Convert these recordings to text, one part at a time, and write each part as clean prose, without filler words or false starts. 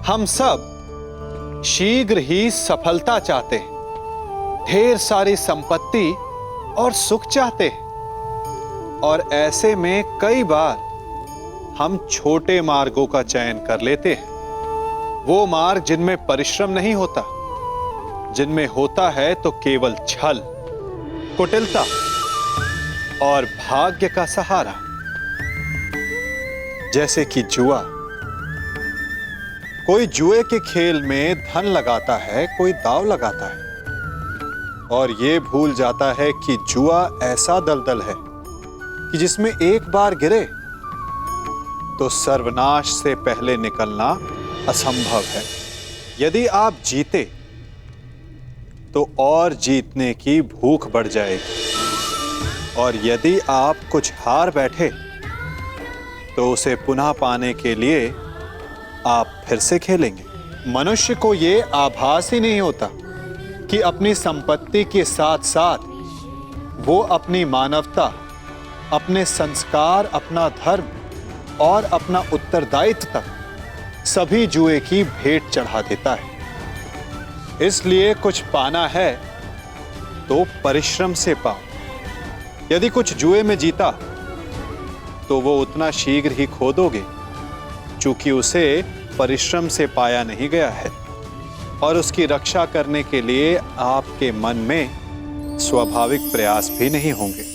हम सब शीघ्र ही सफलता चाहते हैं, ढेर सारी संपत्ति और सुख चाहते हैं, और ऐसे में कई बार हम छोटे मार्गों का चयन कर लेते हैं। वो मार्ग जिनमें परिश्रम नहीं होता, जिनमें होता है तो केवल छल, कुटिलता और भाग्य का सहारा। जैसे कि जुआ। कोई जुए के खेल में धन लगाता है, कोई दांव लगाता है, और यह भूल जाता है कि जुआ ऐसा दलदल है कि जिसमें एक बार गिरे तो सर्वनाश से पहले निकलना असंभव है। यदि आप जीते तो और जीतने की भूख बढ़ जाएगी, और यदि आप कुछ हार बैठे तो उसे पुनः पाने के लिए आप फिर से खेलेंगे। मनुष्य को यह आभास ही नहीं होता कि अपनी संपत्ति के साथ साथ वो अपनी मानवता, अपने संस्कार, अपना धर्म और अपना उत्तरदायित्व तक सभी जुए की भेंट चढ़ा देता है। इसलिए कुछ पाना है तो परिश्रम से पाओ। यदि कुछ जुए में जीता तो वो उतना शीघ्र ही खो दोगे, चूंकि उसे परिश्रम से पाया नहीं गया है, और उसकी रक्षा करने के लिए आपके मन में स्वाभाविक प्रयास भी नहीं होंगे।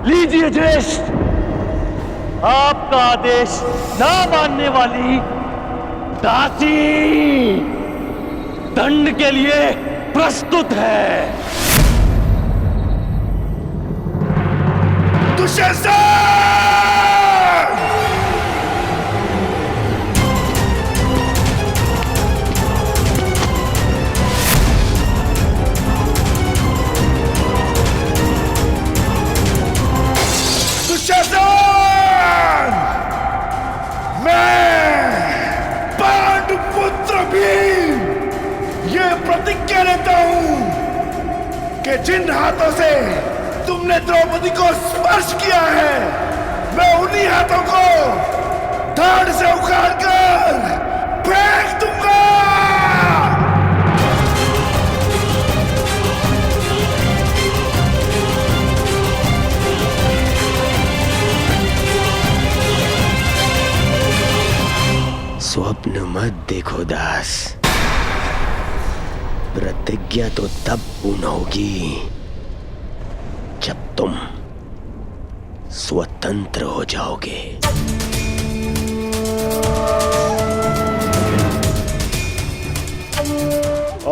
लीजिए ज्येष्ठ, आपका आदेश ना मानने वाली दासी दंड के लिए प्रस्तुत है। दुशासन! दुशासन! मैं पांडुपुत्र भीम ये प्रतिज्ञा लेता हूं कि जिन हाथों से तुमने द्रौपदी को स्पर्श किया है, मैं उन्हीं हाथों को धड़ से उखाड़कर फेंक दूंगा। स्वप्न मत देखो दास, प्रतिज्ञा तो तब पूर्ण होगी जब तुम स्वतंत्र हो जाओगे।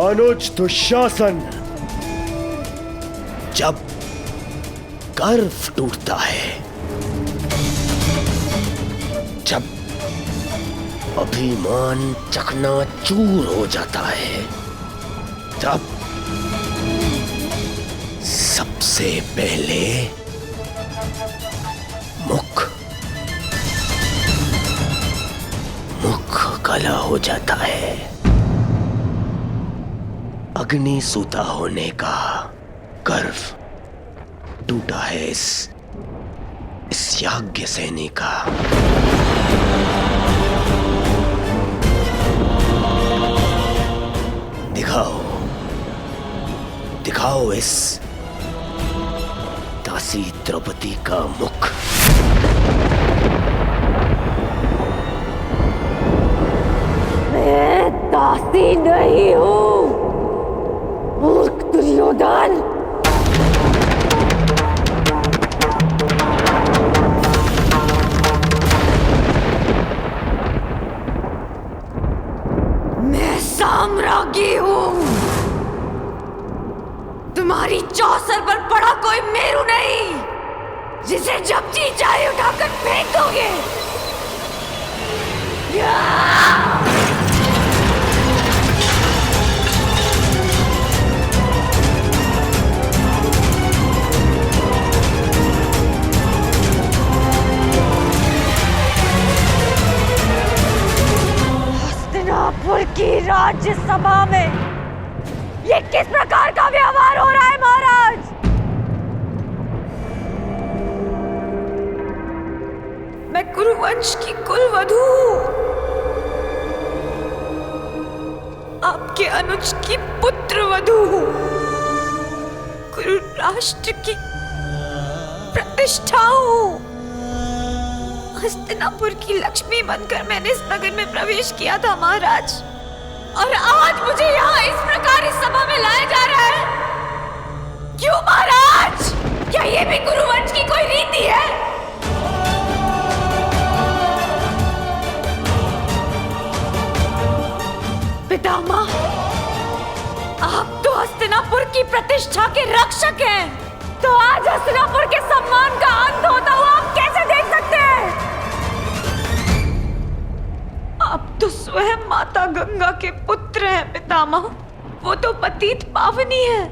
अनुज दुशासन, जब गर्व टूटता है, जब अभिमान चकनाचूर हो जाता है, तब सबसे पहले मुख काला हो जाता है। अग्नि सूता होने का गर्व टूटा है इस याज्ञ सैनी का। दिखाओ इस दासी द्रौपदी का मुख। मैं दासी नहीं हूं, मूर्ख दुर्योधन। मैं साम्राज्ञी हूं। तुम्हारी चौसर पर पड़ा कोई मेरू नहीं, जिसे जब जी चाहे उठाकर फेंक दोगे। हस्तिनापुर की राज्यसभा में ये किस प्रकार का व्यवहार हो रहा है महाराज? मैं कुरुवंश की कुलवधू हूं, आपके अनुज की पुत्रवधू हूं, कुरु राष्ट्र की प्रतिष्ठा हूं। हस्तिनापुर की लक्ष्मी बनकर मैंने इस नगर में प्रवेश किया था महाराज, और आज मुझे यहाँ इस प्रकार इस सभा में लाया जा रहा है। क्यों महाराज? क्या ये भी कुरुवंश की कोई रीति है? पितामह, आप तो हस्तिनापुर की प्रतिष्ठा के रक्षक हैं, तो आज हस्तिनापुर के सम्मान का अंत होता हुआ आप कैसे देख सकते हैं? आप तो स्वयं माता गंगा के पुत्र हैं पितामह, वो तो पतित पावनी है।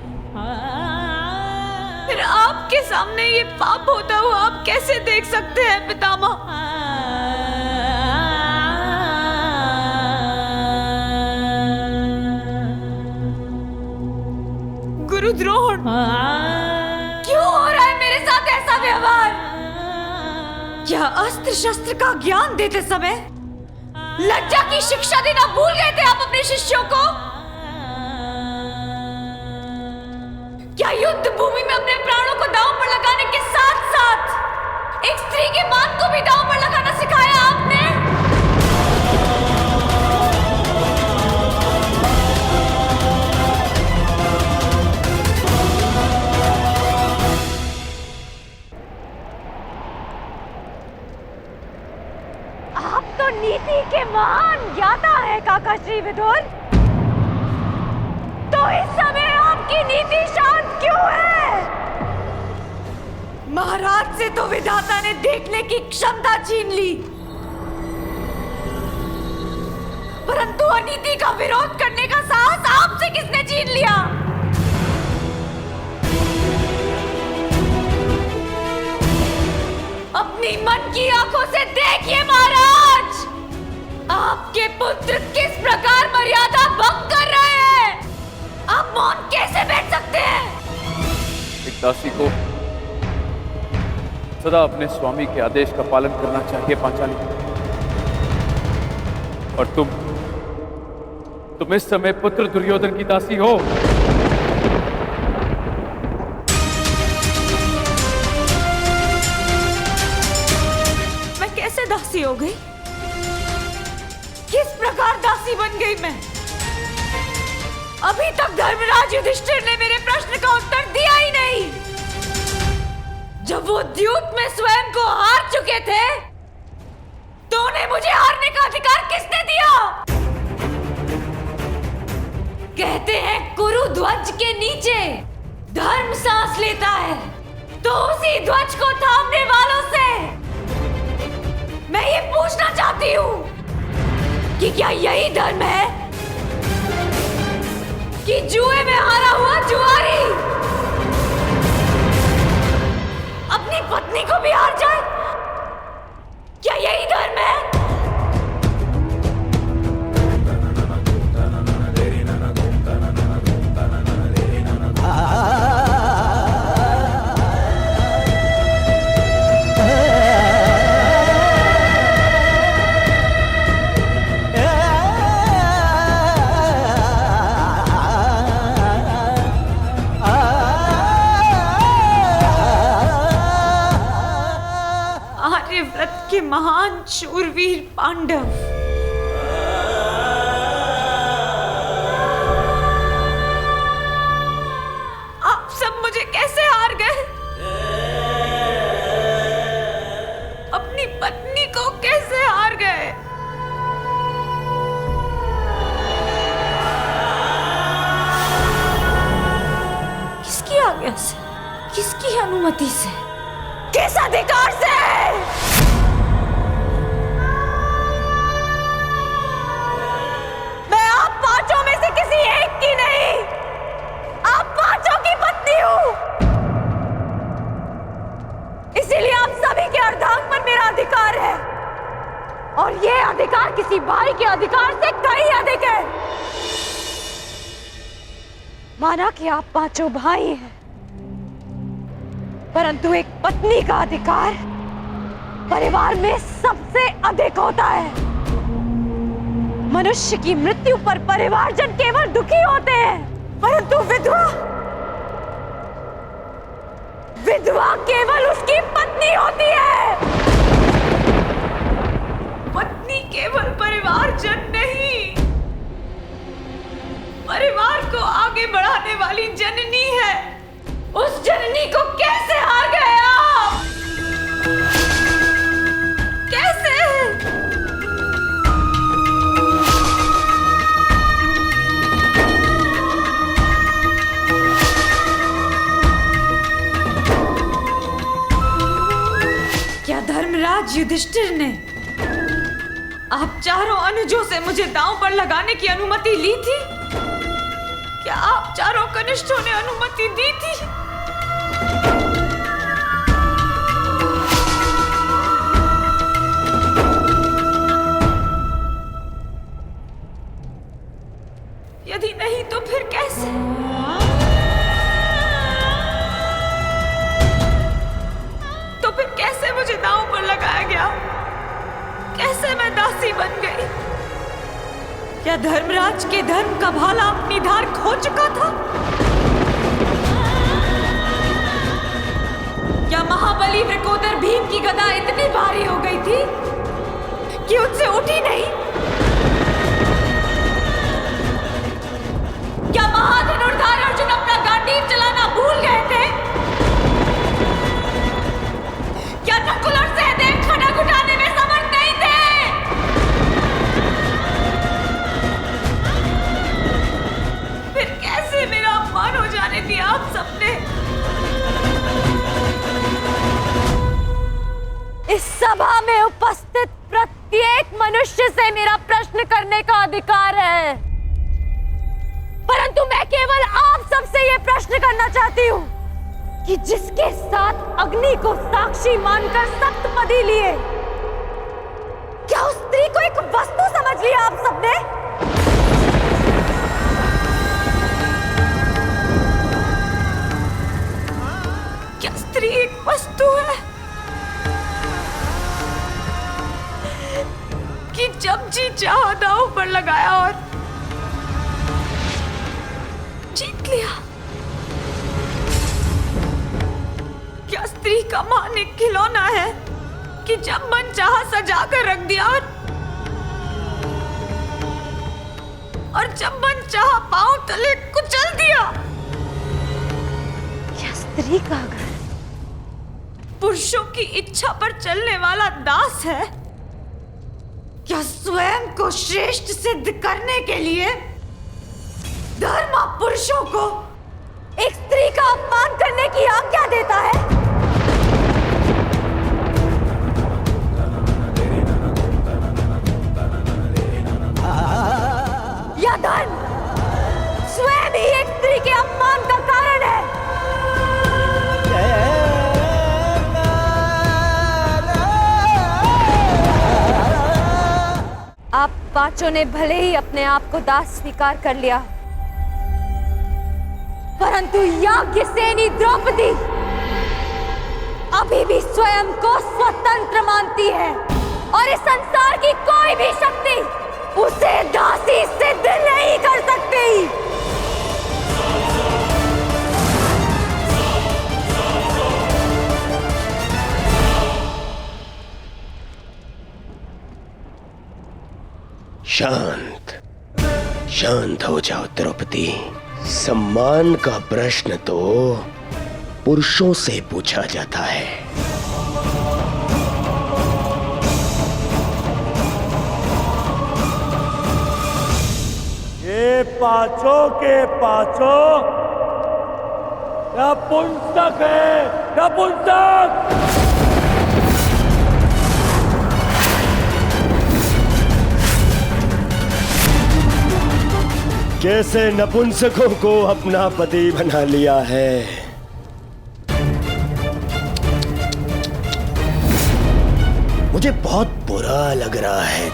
फिर आपके सामने ये पाप होता हुआ आप कैसे देख सकते हैं पितामह? गुरुद्रोण, क्यों हो रहा है मेरे साथ ऐसा व्यवहार? क्या अस्त्र शस्त्र का ज्ञान देते समय लज्जा की शिक्षा देना भूल गए थे आप अपने शिष्यों को? क्या युद्ध भूमि में अपने प्राणों को दांव पर लगाने के साथ साथ एक स्त्री के मान को भी दांव पर लगाना सिखाया आपने? नीति के महान ज्ञाता है काका श्री विदुर, तो इस समय आपकी नीति शांत क्यों है? महाराज से तो विधाता ने देखने की क्षमता छीन ली, परंतु अनीति का विरोध करने का साहस आपसे किसने छीन लिया? अपनी मन की आंखों से देखिए महाराज, आपके पुत्र किस प्रकार मर्यादा भंग कर रहे हैं। आप मौन कैसे बैठ सकते हैं? एक दासी को सदा अपने स्वामी के आदेश का पालन करना चाहिए पांचाली, और तुम इस समय पुत्र दुर्योधन की दासी हो। मैं कैसे दासी हो गई? किस प्रकार दासी बन गई मैं? अभी तक धर्मराज युधिष्ठिर ने मेरे प्रश्न का उत्तर दिया ही नहीं। जब वो द्यूत में स्वयं को हार चुके थे, तो उन्हें मुझे हारने का अधिकार किसने दिया? कहते हैं कुरु ध्वज के नीचे धर्म सांस लेता है, तो उसी ध्वज को थामने वालों से मैं ये पूछना चाहती हूँ कि क्या यही धर्म है कि जुए में हारा हुआ जुआरी अपनी पत्नी को भी हार जाए? क्या यही धर्म है? आर्यव्रत के महान शूरवीर पांडव, आप सब मुझे कैसे हार गए? अपनी पत्नी को कैसे हार गए? किसकी आज्ञा से, किसकी अनुमति से, किस अधिकार से? मैं आप पांचों में से किसी एक की नहीं, आप पांचों की पत्नी हूं। इसीलिए आप सभी के अर्धांग पर मेरा अधिकार है, और ये अधिकार किसी भाई के अधिकार से कहीं अधिक है। माना कि आप पांचों भाई हैं, परंतु एक पत्नी का अधिकार परिवार में सबसे अधिक होता है। मनुष्य की मृत्यु पर परिवारजन केवल दुखी होते हैं, परंतु विधवा केवल उसकी पत्नी होती है। पत्नी केवल परिवारजन नहीं, परिवार को आगे बढ़ाने वाली जननी है। उस जननी को कैसे हार गए आप? कैसे? क्या धर्मराज युधिष्ठिर ने आप चारों अनुजों से मुझे दांव पर लगाने की अनुमति ली थी? क्या आप चारों कनिष्ठों ने अनुमति दी थी? यदि नहीं तो फिर कैसे? तो फिर कैसे मुझे दांव पर लगाया गया? कैसे मैं दासी बन गई? क्या धर्मराज के धर्म का भाला अपनी धार खो चुका था? क्या महाबली वृकोदर भीम की गदा इतनी भारी हो गई थी कि उनसे उठी नहीं? क्या महाधनुर्धार अर्जुन अपना गांडीव चलाना भूल गए थे? क्या नकुल और सहदेव खड़ग उठाने में समर्थ नहीं थे? मनुष्य से मेरा प्रश्न करने का अधिकार है, परंतु मैं केवल आप सबसे यह प्रश्न करना चाहती हूँ कि जिसके साथ अग्नि को साक्षी मानकर सप्तपदी लिए, क्या उस स्त्री को एक वस्तु समझ लिया आप सबने? क्या स्त्री एक वस्तु है कि जब जी चाहा दांव पर लगाया और जीत लिया? क्या स्त्री का मान एक खिलौना है कि जब मन चाहा सजा कर रख दिया और जब मन चाहा पांव तले कुचल दिया? क्या स्त्री का घर पुरुषों की इच्छा पर चलने वाला दास है? क्या स्वयं को श्रेष्ठ सिद्ध करने के लिए धर्म पुरुषों को एक स्त्री का अपमान करने की आज्ञा देता है? या धर्म स्वयं ही एक स्त्री के अपमान का कारण है? आप पांचों ने भले ही अपने आप को दास स्वीकार कर लिया, परंतु याज्ञसेनी द्रौपदी अभी भी स्वयं को स्वतंत्र मानती है और इस संसार की कोई भी शक्ति उसे दासी सिद्ध नहीं कर सकती। शांत शांत हो जाओ द्रौपदी। सम्मान का प्रश्न तो पुरुषों से पूछा जाता है। ये पांचों के पांचों नपुंसक है, नपुंसक। कैसे नपुंसकों को अपना पति बना लिया है। मुझे बहुत बुरा लग रहा है।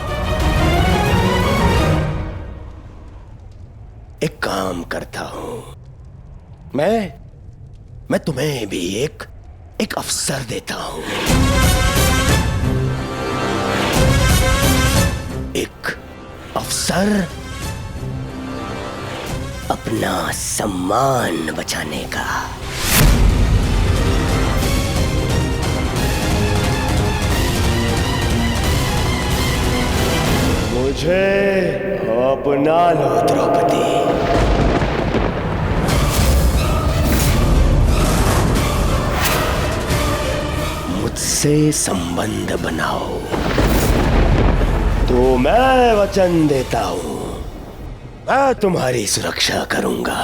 एक काम करता हूं, मैं तुम्हें भी एक अवसर देता हूं। एक अवसर अपना सम्मान बचाने का। मुझे अपना लो द्रौपदी। मुझसे संबंध बनाओ तो मैं वचन देता हूं, मैं तुम्हारी सुरक्षा करूंगा।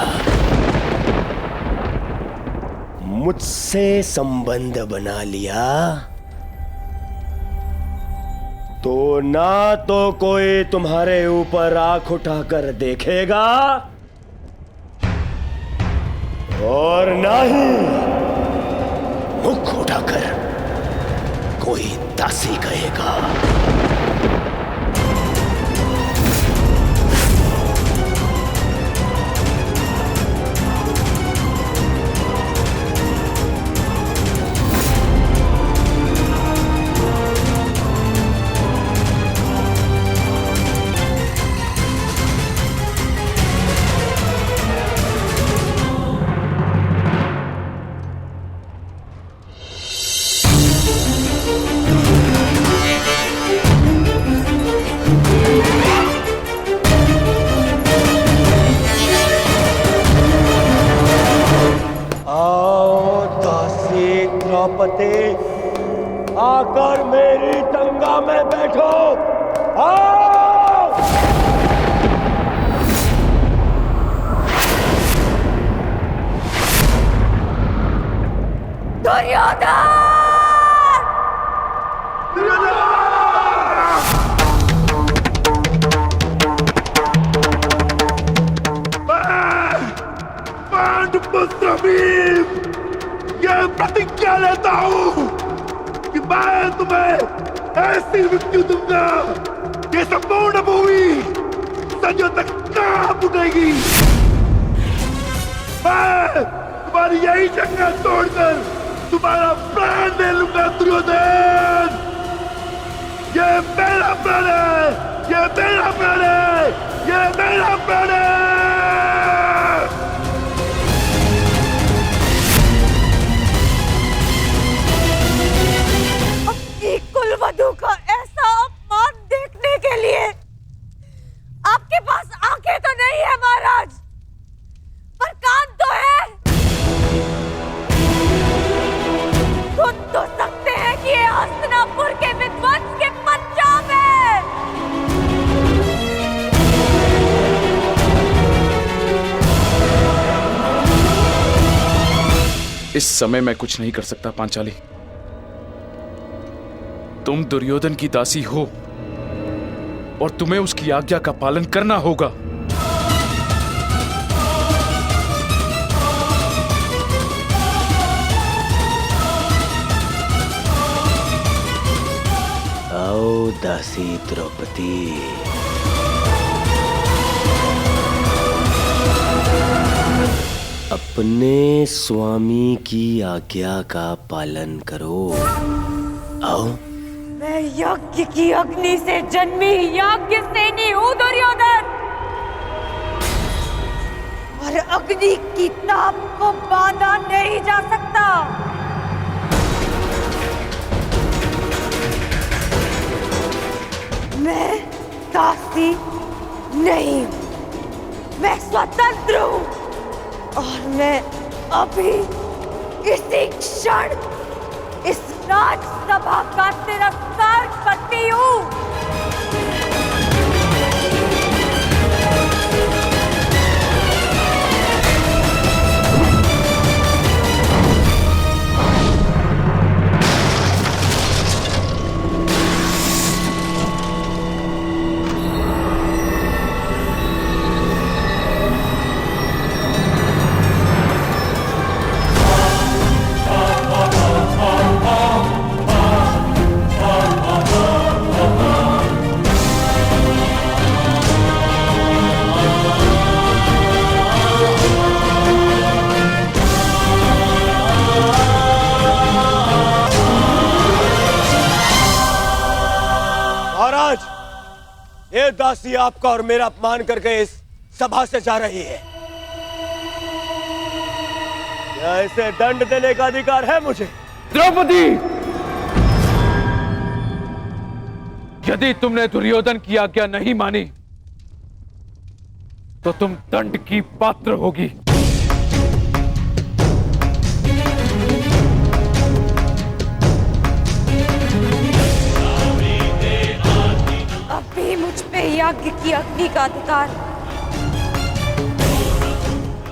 मुझसे संबंध बना लिया तो ना तो कोई तुम्हारे ऊपर आंख उठाकर देखेगा और ना ही मुख उठाकर कोई दासी कहेगा। द्रौपदी आकर मेरी गंगा में बैठो। आओ! दुर्योधन! मैं तुम्हें ऐसी मृत्यु दूंगा कि संपूर्ण भूमि सदियों तक कांप उठेगी। मैं तुम्हारी यही जंगल तोड़कर तुम्हारा प्राण ले लूंगा दुर्योधन। ये मेरा प्राण है, ये मेरा प्राण है, ये मेरा प्राण है। अपनी कुलवधू का ऐसा अपमान देखने के लिए आपके पास आंखें तो नहीं है महाराज, पर कान तो है। सुन तो सकते हैं कि ये हस्तिनापुर के विध्वंस के पंजाब है। इस समय मैं कुछ नहीं कर सकता पांचाली। तुम दुर्योधन की दासी हो और तुम्हें उसकी आज्ञा का पालन करना होगा। आओ दासी द्रौपदी, अपने स्वामी की आज्ञा का पालन करो। आओ। मैं यज्ञ की अग्नि से जन्मी यज्ञ सेनी हूँ दुर्योधन, और अग्नि की ताप को बांधा नहीं जा सकता। मैं दासी नहीं हूँ, मैं स्वतंत्र हूँ, और मैं अभी इसी क्षण इस राजसभा का तिरस्कार करती हूँ। ये दासी आपका और मेरा अपमान करके इस सभा से जा रही है। क्या इसे दंड देने का अधिकार है मुझे? द्रौपदी, यदि तुमने दुर्योधन की आज्ञा नहीं मानी तो तुम दंड की पात्र होगी। अभी मुझ पे यज्ञ की अग्नि का अधिकार,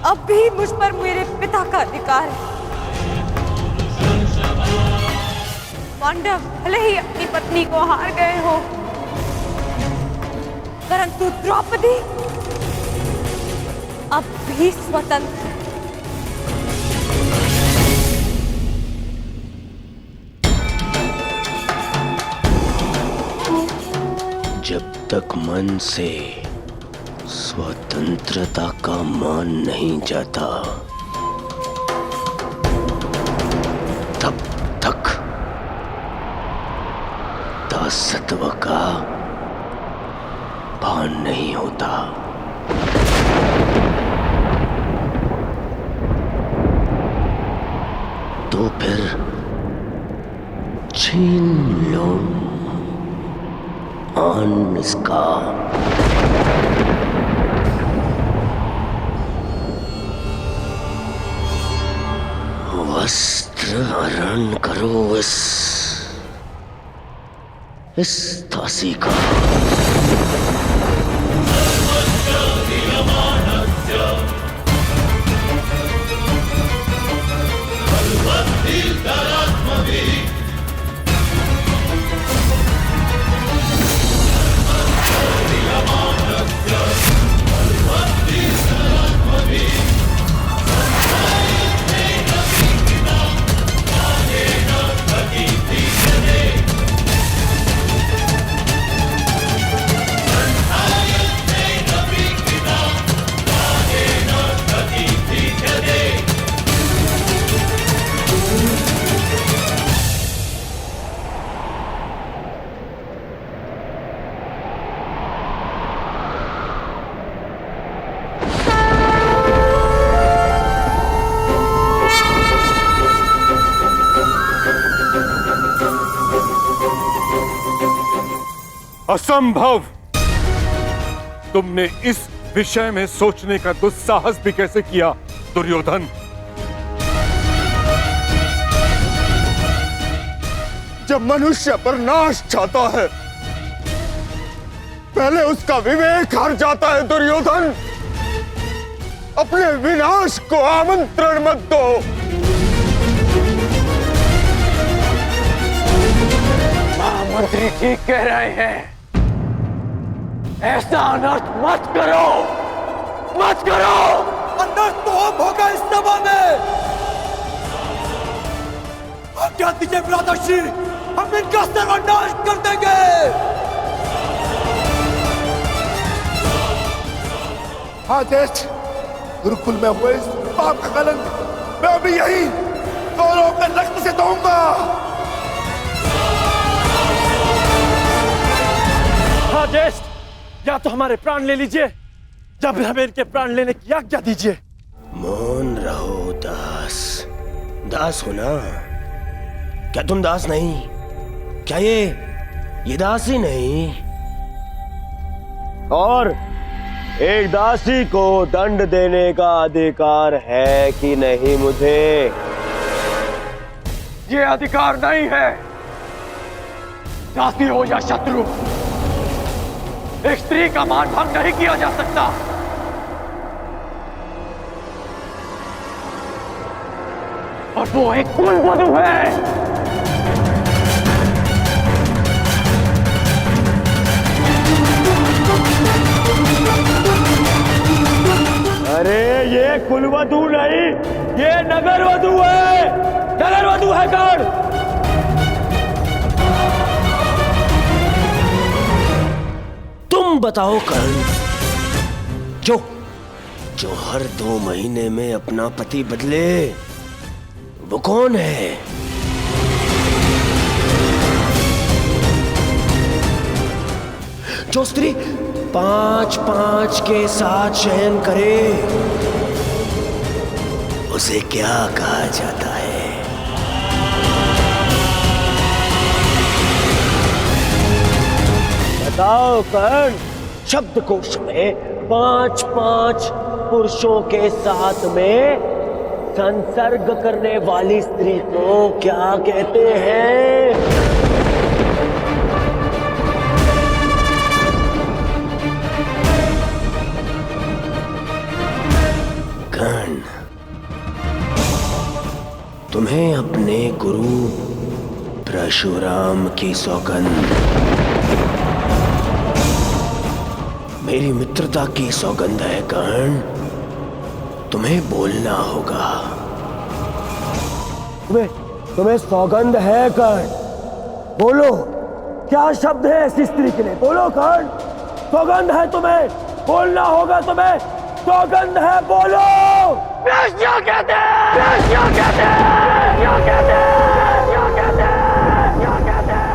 अभी मुझ पर मेरे पिता का अधिकार है। पांडव भले ही अपनी पत्नी को हार गए हो, परंतु द्रौपदी अब भी स्वतंत्र। जब तक मन से स्वतंत्रता का मान नहीं जाता, तब तक दासत्व का भान नहीं होता। तो फिर छीन लो आन इसका। वस्त्र हरण करो इस दासी का। असंभव। तुमने इस विषय में सोचने का दुस्साहस भी कैसे किया दुर्योधन? जब मनुष्य पर नाश चाहता है, पहले उसका विवेक हार जाता है दुर्योधन। अपने विनाश को आमंत्रण मत दो। महामंत्री ठीक कह रहे हैं, ऐसा अनर्थ मत करो, मत करो। अनर्थ तो अब होगा इस सभा में। आज्ञा दीजिए भ्राताश्री, हम इनका सर्वनाश कर देंगे। आदेश, गुरुकुल में हुए इस पाप का कलंक मैं अभी यही कौरवों के रक्त से धोऊंगा। आदेश, या तो हमारे प्राण ले लीजिए या फिर हमें इनके प्राण लेने की आज्ञा दीजिए। मौन रहो दास। दास हो ना? क्या तुम दास नहीं? क्या ये दास ही नहीं? और एक दासी को दंड देने का अधिकार है कि नहीं मुझे? ये अधिकार नहीं है। दासी हो या शत्रु, एक स्त्री का मान भंग नहीं किया जा सकता। और वो एक कुलवधू है। अरे ये कुलवधू नहीं, ये नगरवधू है। नगरवधू है कौन? तुम बताओ कर्ण, जो हर 2 महीने में अपना पति बदले, वो कौन है? जो स्त्री 5-5 के साथ शयन करे, उसे क्या कहा जाता है? बताओ कर्ण। शब्दकोश में 5-5 पुरुषों के साथ में संसर्ग करने वाली स्त्री को क्या कहते हैं? कर्ण, तुम्हें अपने गुरु परशुराम की सौगंध, मेरी मित्रता की सौगंध है कर्ण। तुम्हें बोलना होगा। तुम्हें सौगंध है कर्ण? बोलो, क्या शब्द है ऐसी स्त्री के लिए? बोलो कर्ण, सौगंध है तुम्हें, बोलना होगा तुम्हें। सौगंध है, बोलो। क्या कहते हैं? क्या कहते हैं? क्या कहते हैं? क्या कहते हैं? क्या कहते हैं? क्या कहते हैं?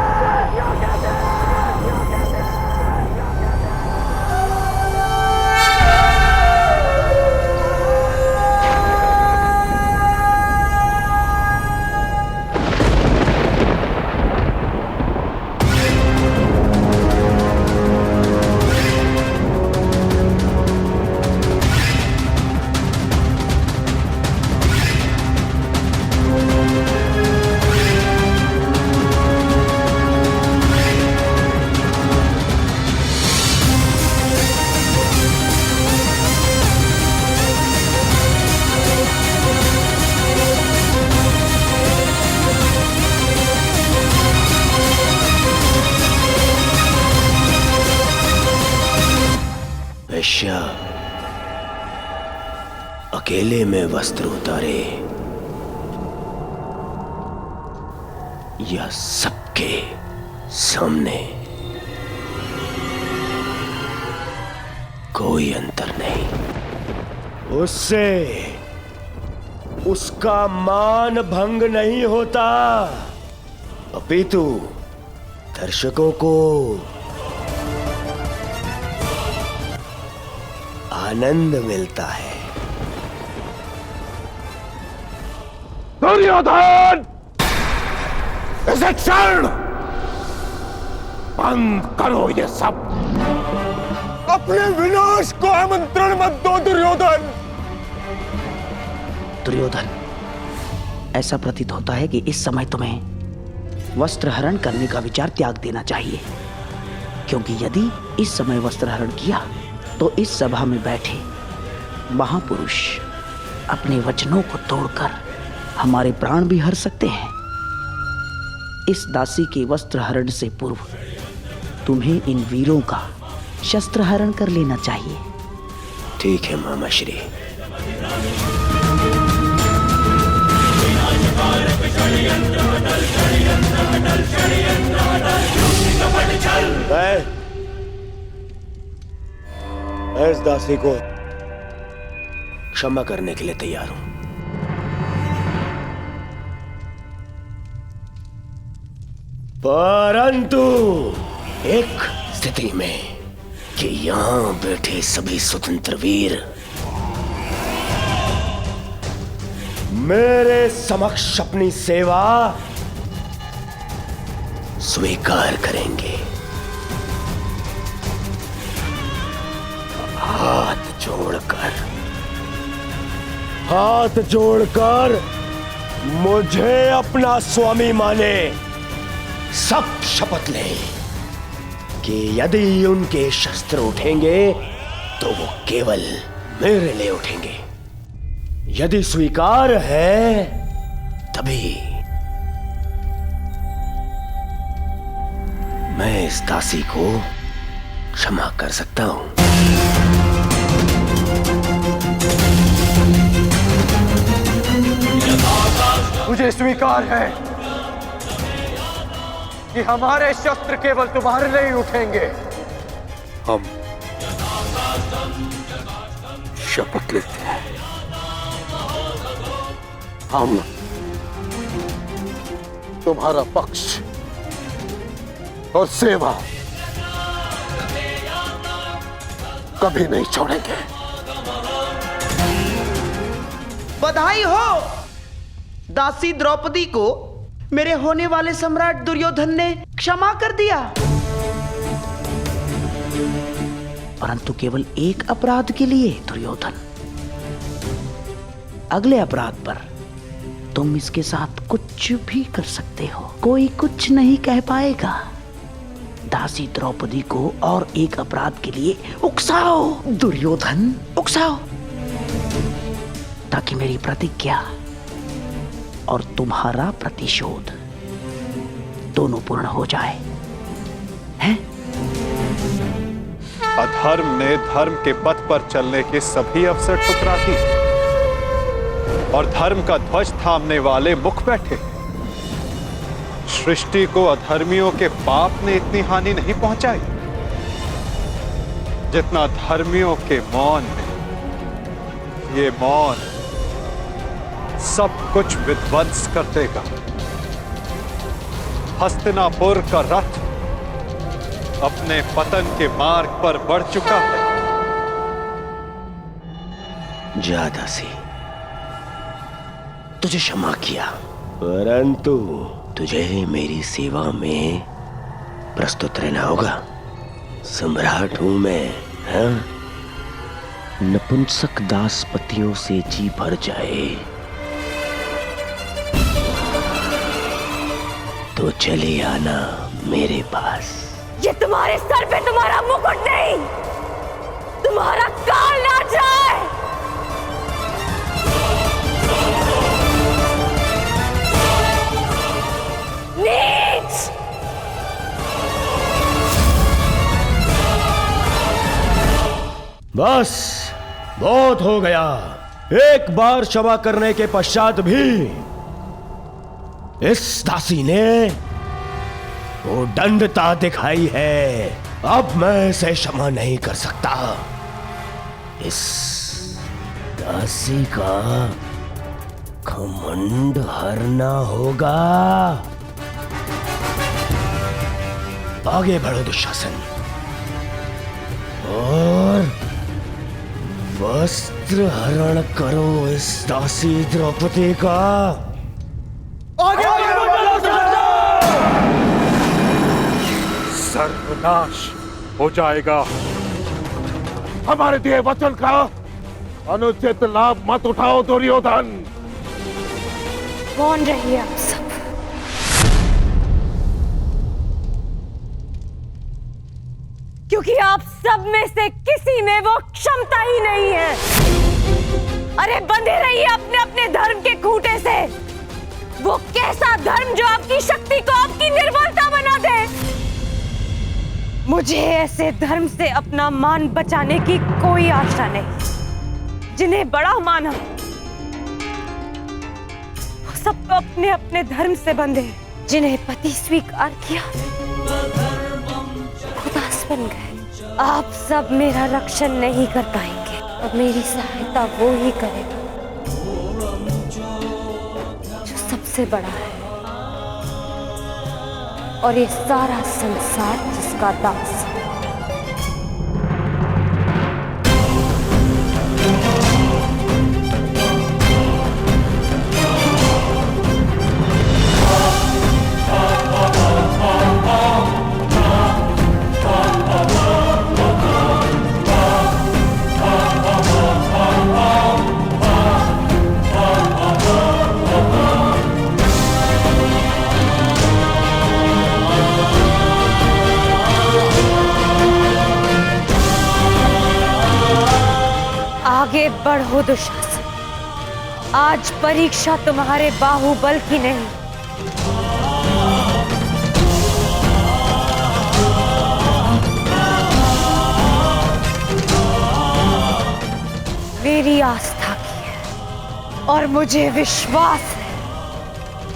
वैश्या, अकेले में वस्त्र उतारे या सबके सामने, कोई अंतर नहीं। उससे उसका मान भंग नहीं होता, अपितु दर्शकों को आनंद मिलता है। दुर्योधन, इस क्षण बंद करो ये सब। अपने विनाश को आमंत्रण मत दो दुर्योधन। दुर्योधन, ऐसा प्रतीत होता है कि इस समय तुम्हें वस्त्र हरण करने का विचार त्याग देना चाहिए, क्योंकि यदि इस समय वस्त्र हरण किया तो इस सभा में बैठे महापुरुष अपने वचनों को तोड़कर हमारे प्राण भी हर सकते हैं। इस दासी के वस्त्र हरण से पूर्व तुम्हें इन वीरों का शस्त्र हरण कर लेना चाहिए। ठीक है मामा श्री। मैं इस दासी को क्षमा करने के लिए तैयार हूं, परंतु एक स्थिति में कि यहां बैठे सभी स्वतंत्र वीर मेरे समक्ष अपनी सेवा स्वीकार करेंगे। हाथ जोड़कर मुझे अपना स्वामी माने। सब शपथ लें कि यदि उनके शस्त्र उठेंगे तो वो केवल मेरे लिए उठेंगे। यदि स्वीकार है तभी मैं इस दासी को क्षमा कर सकता हूं। मुझे स्वीकार है कि हमारे शस्त्र केवल तुम्हारे लिए ही उठेंगे। हम शपथ लेते हैं, हम तुम्हारा पक्ष और सेवा कभी नहीं छोड़ेंगे। बधाई हो! दासी द्रौपदी को मेरे होने वाले सम्राट दुर्योधन ने क्षमा कर दिया, परंतु केवल एक अपराध के लिए। दुर्योधन, अगले अपराध पर तुम इसके साथ कुछ भी कर सकते हो, कोई कुछ नहीं कह पाएगा। दासी द्रौपदी को और एक अपराध के लिए उकसाओ दुर्योधन, उकसाओ, ताकि मेरी प्रतिज्ञा और तुम्हारा प्रतिशोध दोनों पूर्ण हो जाए। हैं? अधर्म ने धर्म के पथ पर चलने के सभी अवसर ठुकरा दिए और धर्म का ध्वज थामने वाले मुख बैठे। सृष्टि को अधर्मियों के पाप ने इतनी हानि नहीं पहुंचाई जितना धर्मियों के मौन ने। ये मौन सब कुछ विध्वंस कर देगा। हस्तिनापुर का रथ अपने पतन के मार्ग पर बढ़ चुका है। जा दासी, तुझे क्षमा किया, परंतु तुझे मेरी सेवा में प्रस्तुत रहना होगा। सम्राट हूं मैं, हाँ? नपुंसक दासपतियों से जी भर जाए तो चले आना मेरे पास। ये तुम्हारे सर पे तुम्हारा मुकुट नहीं, तुम्हारा काल नाच रहा है। नीच! बस बहुत हो गया। एक बार क्षमा करने के पश्चात भी इस दासी ने वो दंडता दिखाई है। अब मैं इसे क्षमा नहीं कर सकता। इस दासी का घमंड हरना होगा। आगे बढ़ो दुशासन और वस्त्र हरण करो इस दासी द्रौपदी का। सर्वनाश हो जाएगा। हमारे दिए वचन का अनुचित लाभ मत उठाओ दुर्योधन। कौन रहिए आप सब? क्योंकि आप सब में से किसी में वो क्षमता ही नहीं है। अरे बंधे रहिए अपने अपने धर्म के खूंटे से। वो कैसा धर्म जो आपकी शक्ति को आपकी निर्बलता बना दे। मुझे ऐसे धर्म से अपना मान बचाने की कोई आशा नहीं। जिन्हें बड़ा माना वो सब तो अपने अपने धर्म से बंधे हैं। जिन्हें पति स्वीकार किया खुदास बन गए। आप सब मेरा रक्षण नहीं कर पाएंगे। अब मेरी सहायता वो ही करेगा जो सबसे बड़ा है और ये सारा संसार जिसका दास है। आगे बढ़ो दुशासन। आज परीक्षा तुम्हारे बाहुबल की नहीं, मेरी आस्था की है। और मुझे विश्वास है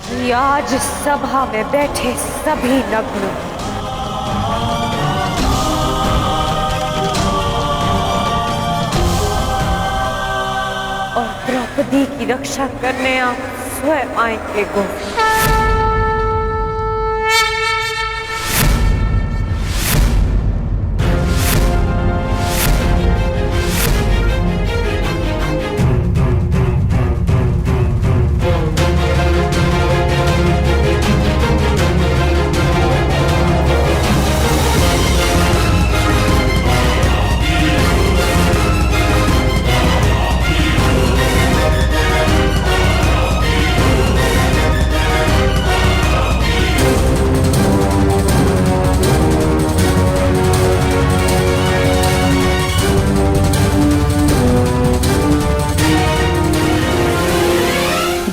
कि आज सभा में बैठे सभी नग्न और द्रौपदी की रक्षा करने आप स्वयं आएंगे गोविंद।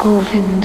गोविंद।